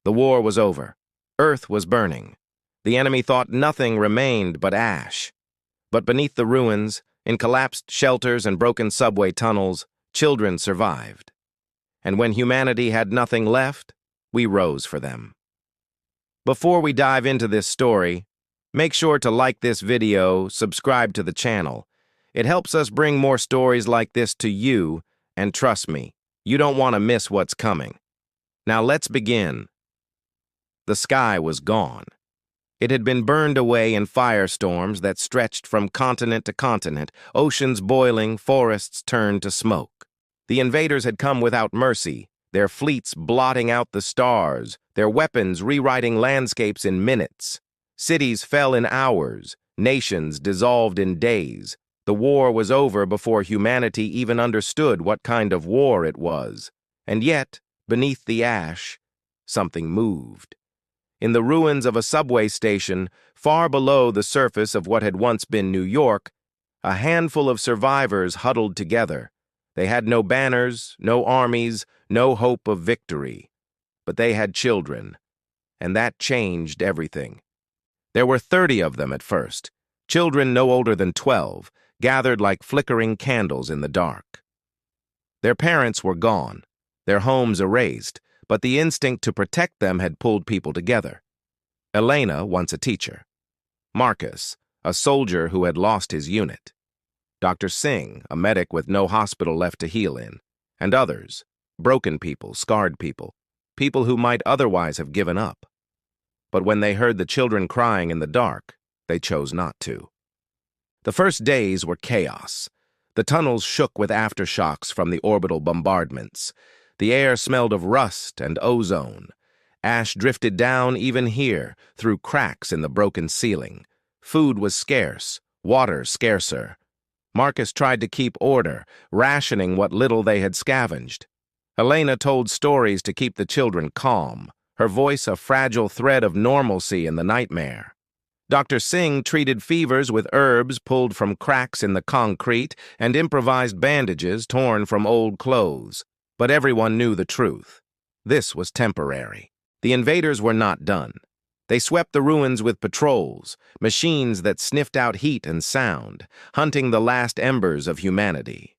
The war was over. Earth was burning. The enemy thought nothing remained but ash. But beneath the ruins, in collapsed shelters and broken subway tunnels, children survived. And when humanity had nothing left, we rose for them. Before we dive into this story, make sure to like this video, subscribe to the channel. It helps us bring more stories like this to you, and trust me, you don't want to miss what's coming. Now let's begin. The sky was gone. It had been burned away in firestorms that stretched from continent to continent, oceans boiling, forests turned to smoke. The invaders had come without mercy, their fleets blotting out the stars, their weapons rewriting landscapes in minutes. Cities fell in hours, nations dissolved in days. The war was over before humanity even understood what kind of war it was. And yet, beneath the ash, something moved. In the ruins of a subway station, far below the surface of what had once been New York, a handful of survivors huddled together. They had no banners, no armies, no hope of victory. But they had children, and that changed everything. There were 30 of them at first, children no older than 12, gathered like flickering candles in the dark. Their parents were gone, their homes erased, but the instinct to protect them had pulled people together. Elena, once a teacher. Marcus, a soldier who had lost his unit. Dr. Singh, a medic with no hospital left to heal in. And others, broken people, scarred people, people who might otherwise have given up. But when they heard the children crying in the dark, they chose not to. The first days were chaos. The tunnels shook with aftershocks from the orbital bombardments. The air smelled of rust and ozone. Ash drifted down even here, through cracks in the broken ceiling. Food was scarce, water scarcer. Marcus tried to keep order, rationing what little they had scavenged. Elena told stories to keep the children calm, her voice a fragile thread of normalcy in the nightmare. Dr. Singh treated fevers with herbs pulled from cracks in the concrete and improvised bandages torn from old clothes. But everyone knew the truth. This was temporary. The invaders were not done. They swept the ruins with patrols, machines that sniffed out heat and sound, hunting the last embers of humanity.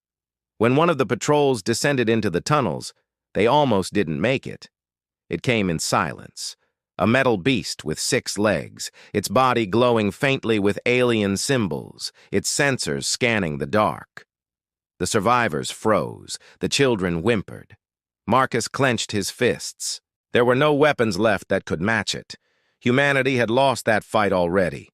When one of the patrols descended into the tunnels, they almost didn't make it. It came in silence. A metal beast with 6 legs, its body glowing faintly with alien symbols, its sensors scanning the dark. The survivors froze. The children whimpered. Marcus clenched his fists. There were no weapons left that could match it. Humanity had lost that fight already.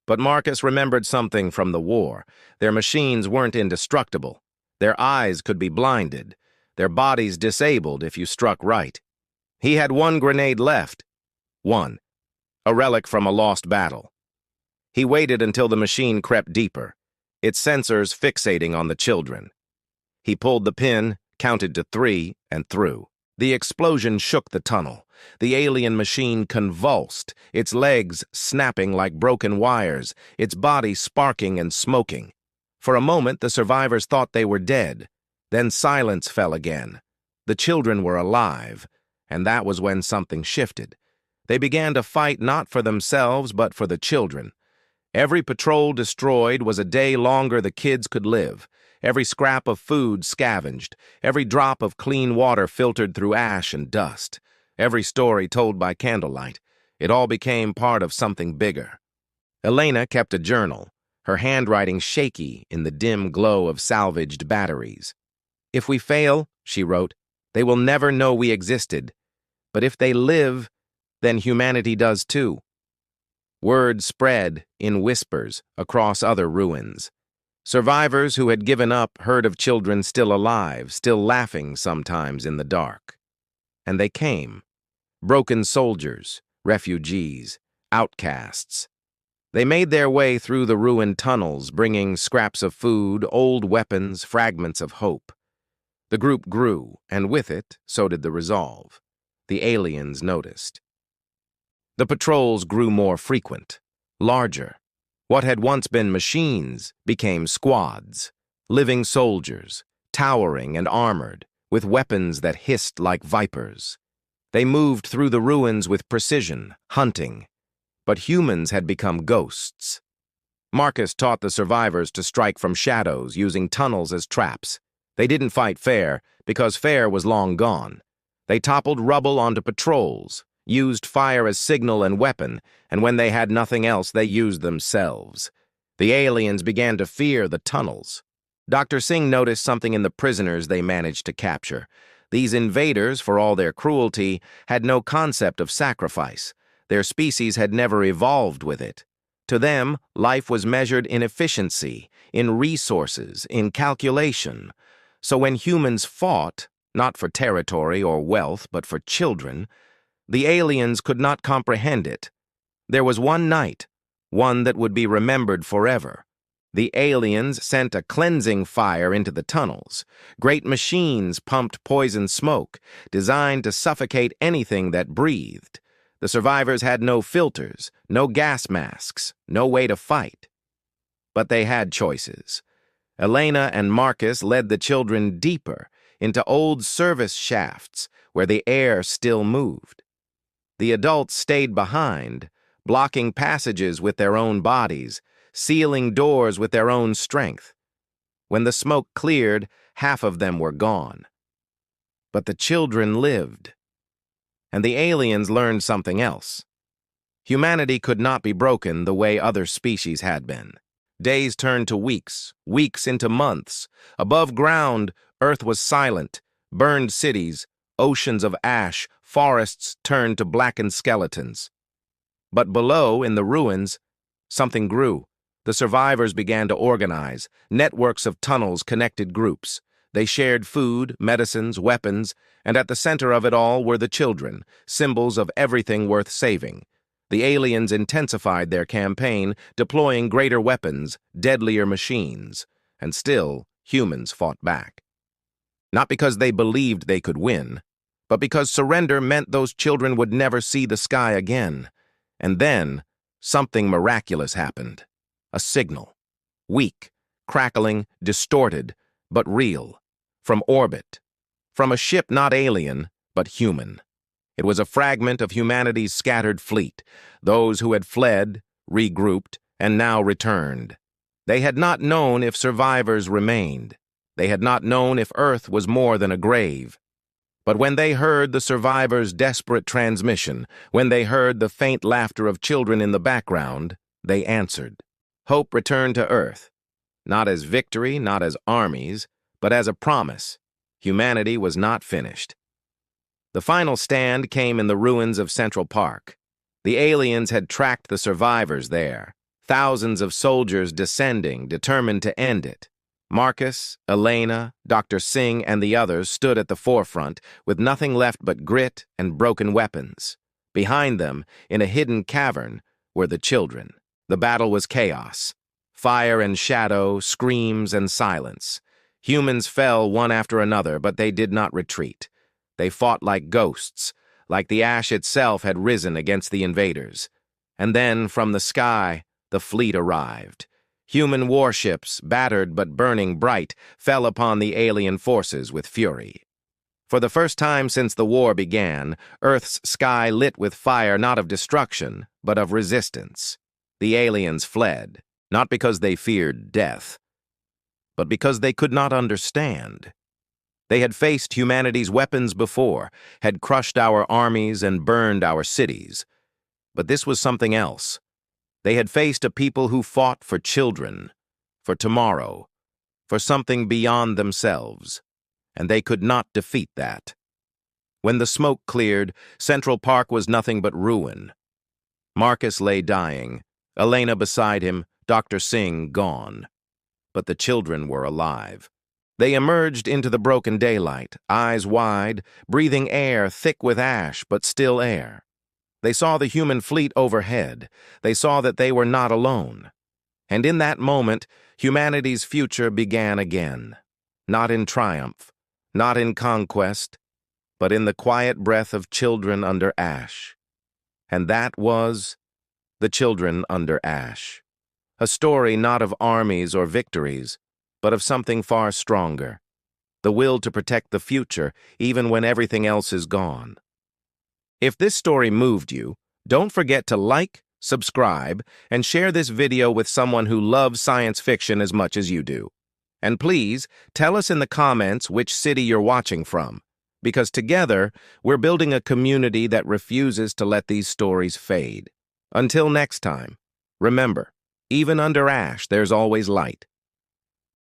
But Marcus remembered something from the war. Their machines weren't indestructible. Their eyes could be blinded. Their bodies disabled if you struck right. He had 1 grenade left. 1. A relic from a lost battle. He waited until the machine crept deeper, its sensors fixating on the children. He pulled the pin, counted to 3, and threw. The explosion shook the tunnel. The alien machine convulsed, its legs snapping like broken wires, its body sparking and smoking. For a moment, the survivors thought they were dead. Then silence fell again. The children were alive, and that was when something shifted. They began to fight not for themselves, but for the children. Every patrol destroyed was a day longer the kids could live. Every scrap of food scavenged. Every drop of clean water filtered through ash and dust. Every story told by candlelight. It all became part of something bigger. Elena kept a journal, her handwriting shaky in the dim glow of salvaged batteries. "If we fail," she wrote, "they will never know we existed. But if they live, then humanity does too." Word spread in whispers across other ruins. Survivors who had given up heard of children still alive, still laughing sometimes in the dark. And they came. Broken soldiers, refugees, outcasts. They made their way through the ruined tunnels, bringing scraps of food, old weapons, fragments of hope. The group grew, and with it, so did the resolve. The aliens noticed. The patrols grew more frequent, larger. What had once been machines became squads, living soldiers, towering and armored, with weapons that hissed like vipers. They moved through the ruins with precision, hunting. But humans had become ghosts. Marcus taught the survivors to strike from shadows, using tunnels as traps. They didn't fight fair, because fair was long gone. They toppled rubble onto patrols, used fire as signal and weapon, and when they had nothing else, they used themselves. The aliens began to fear the tunnels. Dr. Singh noticed something in the prisoners they managed to capture. These invaders, for all their cruelty, had no concept of sacrifice. Their species had never evolved with it. To them, life was measured in efficiency, in resources, in calculation. So when humans fought, not for territory or wealth, but for children, the aliens could not comprehend it. There was one night, one that would be remembered forever. The aliens sent a cleansing fire into the tunnels. Great machines pumped poison smoke, designed to suffocate anything that breathed. The survivors had no filters, no gas masks, no way to fight. But they had choices. Elena and Marcus led the children deeper, into old service shafts where the air still moved. The adults stayed behind, blocking passages with their own bodies, sealing doors with their own strength. When the smoke cleared, half of them were gone. But the children lived. And the aliens learned something else. Humanity could not be broken the way other species had been. Days turned to weeks, weeks into months. Above ground, Earth was silent, burned cities, oceans of ash, forests turned to blackened skeletons. But below, in the ruins, something grew. The survivors began to organize. Networks of tunnels connected groups. They shared food, medicines, weapons, and at the center of it all were the children, symbols of everything worth saving. The aliens intensified their campaign, deploying greater weapons, deadlier machines, and still, humans fought back. Not because they believed they could win, but because surrender meant those children would never see the sky again. And then, something miraculous happened. A signal. Weak, crackling, distorted, but real. From orbit. From a ship not alien, but human. It was a fragment of humanity's scattered fleet, those who had fled, regrouped, and now returned. They had not known if survivors remained. They had not known if Earth was more than a grave. But when they heard the survivors' desperate transmission, when they heard the faint laughter of children in the background, they answered. Hope returned to Earth, not as victory, not as armies, but as a promise. Humanity was not finished. The final stand came in the ruins of Central Park. The aliens had tracked the survivors there, thousands of soldiers descending, determined to end it. Marcus, Elena, Dr. Singh, and the others stood at the forefront, with nothing left but grit and broken weapons. Behind them, in a hidden cavern, were the children. The battle was chaos. Fire and shadow, screams and silence. Humans fell one after another, but they did not retreat. They fought like ghosts, like the ash itself had risen against the invaders. And then, from the sky, the fleet arrived. Human warships, battered but burning bright, fell upon the alien forces with fury. For the first time since the war began, Earth's sky lit with fire not of destruction, but of resistance. The aliens fled, not because they feared death, but because they could not understand. They had faced humanity's weapons before, had crushed our armies and burned our cities. But this was something else. They had faced a people who fought for children, for tomorrow, for something beyond themselves, and they could not defeat that. When the smoke cleared, Central Park was nothing but ruin. Marcus lay dying, Elena beside him, Dr. Singh gone. But the children were alive. They emerged into the broken daylight, eyes wide, breathing air thick with ash, but still air. They saw the human fleet overhead. They saw that they were not alone. And in that moment, humanity's future began again. Not in triumph, not in conquest, but in the quiet breath of children under ash. And that was The Children Under Ash. A story not of armies or victories, but of something far stronger. The will to protect the future, even when everything else is gone. If this story moved you, don't forget to like, subscribe, and share this video with someone who loves science fiction as much as you do. And please, tell us in the comments which city you're watching from, because together, we're building a community that refuses to let these stories fade. Until next time, remember, even under ash, there's always light.